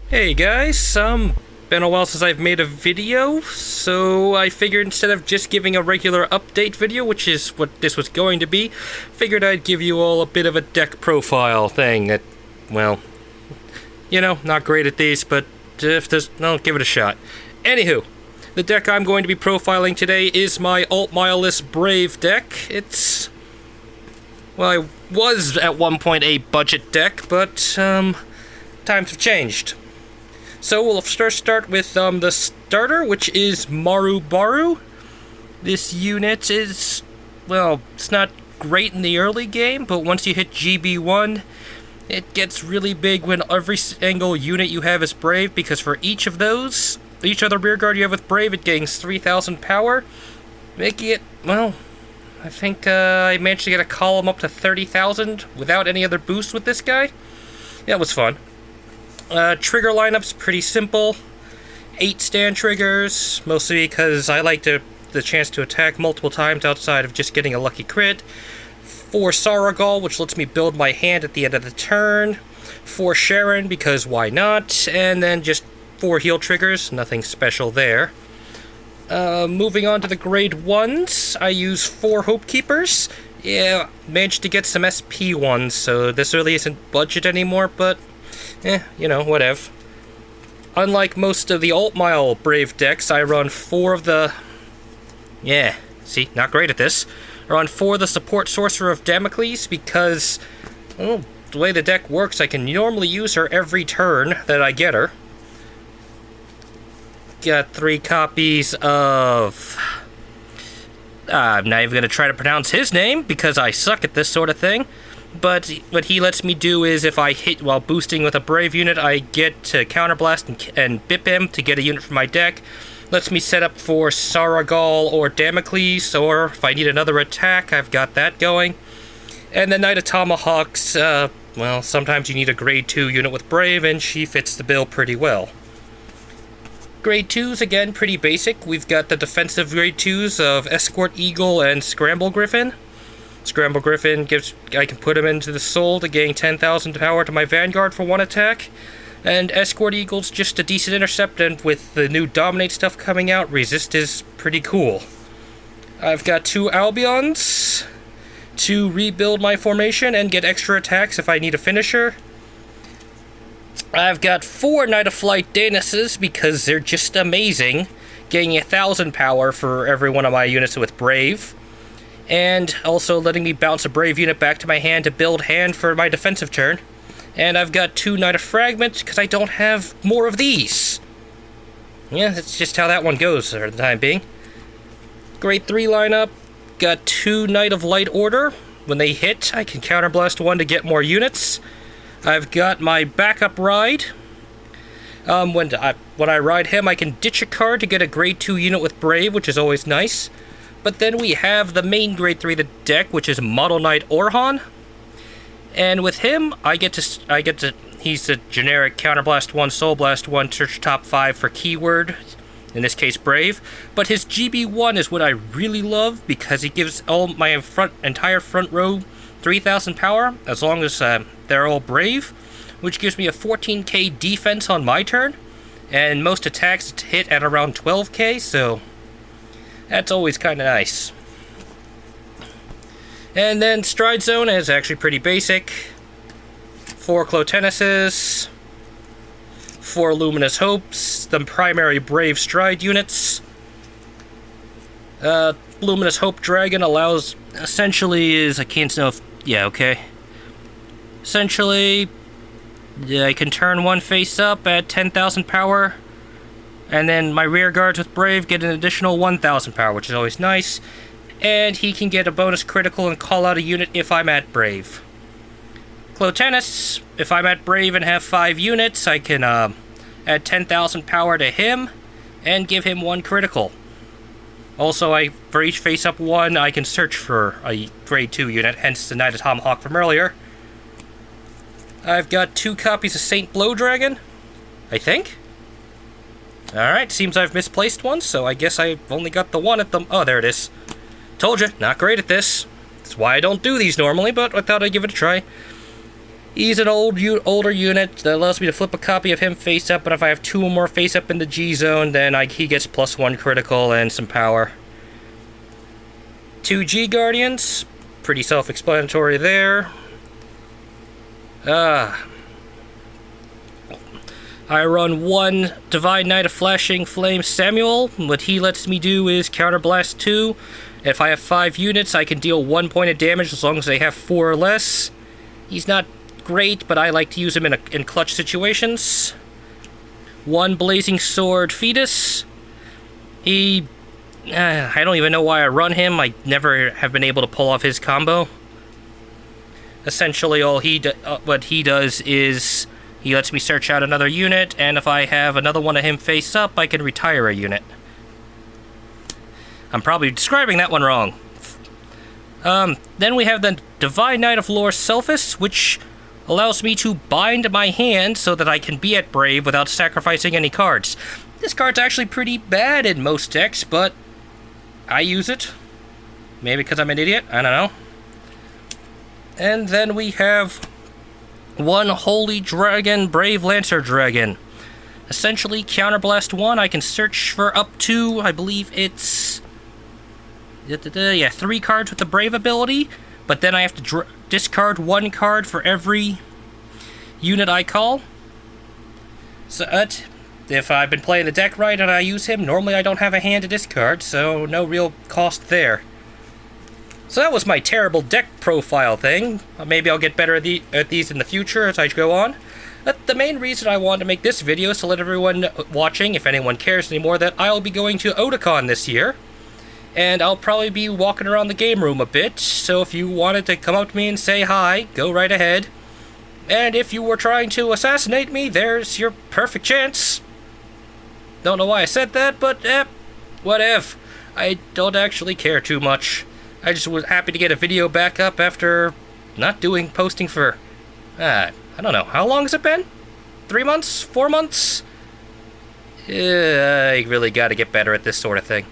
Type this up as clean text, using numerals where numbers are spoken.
Hey guys, been a while since I've made a video, so I figured instead of just giving a regular update video, which is what this was going to be, figured I'd give you all a bit of a deck profile thing that, well, not great at these, but if there's, I'll give it a shot. Anywho, the deck I'm going to be profiling today is my Altmileless Brave deck. I was at one point a budget deck, but, times have changed. So we'll first start with the starter, which is Marubaru. This unit is, well, it's not great in the early game, but once you hit GB1, it gets really big when every single unit you have is Brave, because for each other rearguard you have with Brave, it gains 3,000 power, making it, well, I think I managed to get a column up to 30,000 without any other boost with this guy. That was fun. Trigger lineup's pretty simple. 8 stand triggers, mostly because I like the chance to attack multiple times outside of just getting a lucky crit. 4 Saragal, which lets me build my hand at the end of the turn. 4 Sharon, because why not? And then just 4 heal triggers, nothing special there. Moving on to the grade 1s, I use 4 Hope Keepers. Yeah, managed to get some SP ones, so this really isn't budget anymore, but whatever. Unlike most of the Altmile Brave decks, I run 4 of the... not great at this. I run 4 of the Support Sorcerer of Damocles because, well, the way the deck works, I can normally use her every turn that I get her. Got 3 copies of... I'm not even going to try to pronounce his name because I suck at this sort of thing. But what he lets me do is if I hit while boosting with a Brave unit, I get to Counterblast and Bip him to get a unit from my deck. Lets me set up for Saragal or Damocles, or if I need another attack, I've got that going. And the Knight of Tomahawks, sometimes you need a grade 2 unit with Brave, and she fits the bill pretty well. Grade 2s, again, pretty basic. We've got the defensive grade 2s of Escort Eagle and Scramble Griffin. Scramble Griffin I can put him into the soul to gain 10,000 power to my Vanguard for 1 attack. And Escort Eagle's just a decent intercept, and with the new Dominate stuff coming out, Resist is pretty cool. I've got 2 Albions to rebuild my formation and get extra attacks if I need a finisher. I've got 4 Knight of Flight Danuses because they're just amazing, gaining 1,000 power for every one of my units with Brave. And also letting me bounce a Brave unit back to my hand to build hand for my defensive turn. And I've got 2 Knight of Fragments because I don't have more of these. Yeah, that's just how that one goes for the time being. Grade 3 lineup, got 2 Knight of Light Order. When they hit, I can counterblast 1 to get more units. I've got my backup ride. When I ride him, I can ditch a card to get a grade 2 unit with Brave, which is always nice. But then we have the main grade 3 of the deck, which is Model Knight Orhan. And with him, he's a generic Counterblast 1, Soul Blast 1, search top 5 for keyword, in this case Brave. But his GB1 is what I really love, because he gives all my entire front row 3,000 power, as long as they're all Brave, which gives me a 14k defense on my turn, and most attacks hit at around 12k, so... that's always kind of nice. And then Stride Zone is actually pretty basic. 4 Clotenuses, 4 Luminous Hopes, the primary Brave Stride units. Luminous Hope Dragon allows, essentially I can't know if, essentially, I can turn 1 face up at 10,000 power. And then my rear guards with Brave get an additional 1,000 power, which is always nice. And he can get a bonus critical and call out a unit if I'm at Brave. Clotenus, if I'm at Brave and have 5 units, I can add 10,000 power to him and give him 1 critical. Also, for each face-up 1, I can search for a grade 2 unit, hence the Knight of Tomahawk from earlier. I've got 2 copies of Saint Blow Dragon, I think. Alright, seems I've misplaced one, so I guess I've only got the one at the... oh, there it is. Told you, not great at this. That's why I don't do these normally, but I thought I'd give it a try. He's an older unit that allows me to flip a copy of him face up, but if I have 2 or more face up in the G zone, then he gets +1 critical and some power. 2 G Guardians, pretty self-explanatory there. I run 1 Divine Knight of Flashing Flame Samuel. What he lets me do is Counterblast 2. If I have 5 units, I can deal 1 point of damage as long as they have 4 or less. He's not great, but I like to use him in clutch situations. 1 Blazing Sword Fetus. I don't even know why I run him. I never have been able to pull off his combo. Essentially, what he does is he lets me search out another unit, and if I have another one of him face up, I can retire a unit. I'm probably describing that one wrong. Then we have the Divine Knight of Lore Selphis, which allows me to bind my hand so that I can be at Brave without sacrificing any cards. This card's actually pretty bad in most decks, but I use it. Maybe because I'm an idiot, I don't know. And then we have 1 Holy Dragon Brave Lancer Dragon. Essentially, Counterblast 1, I can search for up to, I believe it's 3 cards with the Brave ability, but then I have to discard 1 card for every unit I call. So, if I've been playing the deck right and I use him, normally I don't have a hand to discard, so no real cost there. So that was my terrible deck profile thing. Maybe I'll get better at these in the future as I go on. But the main reason I wanted to make this video is to let everyone watching, if anyone cares anymore, that I'll be going to Otakon this year. And I'll probably be walking around the game room a bit, so if you wanted to come up to me and say hi, go right ahead. And if you were trying to assassinate me, there's your perfect chance. Don't know why I said that, but what if? I don't actually care too much. I just was happy to get a video back up after not posting for, I don't know, how long has it been? 3 months? 4 months? I really gotta get better at this sort of thing.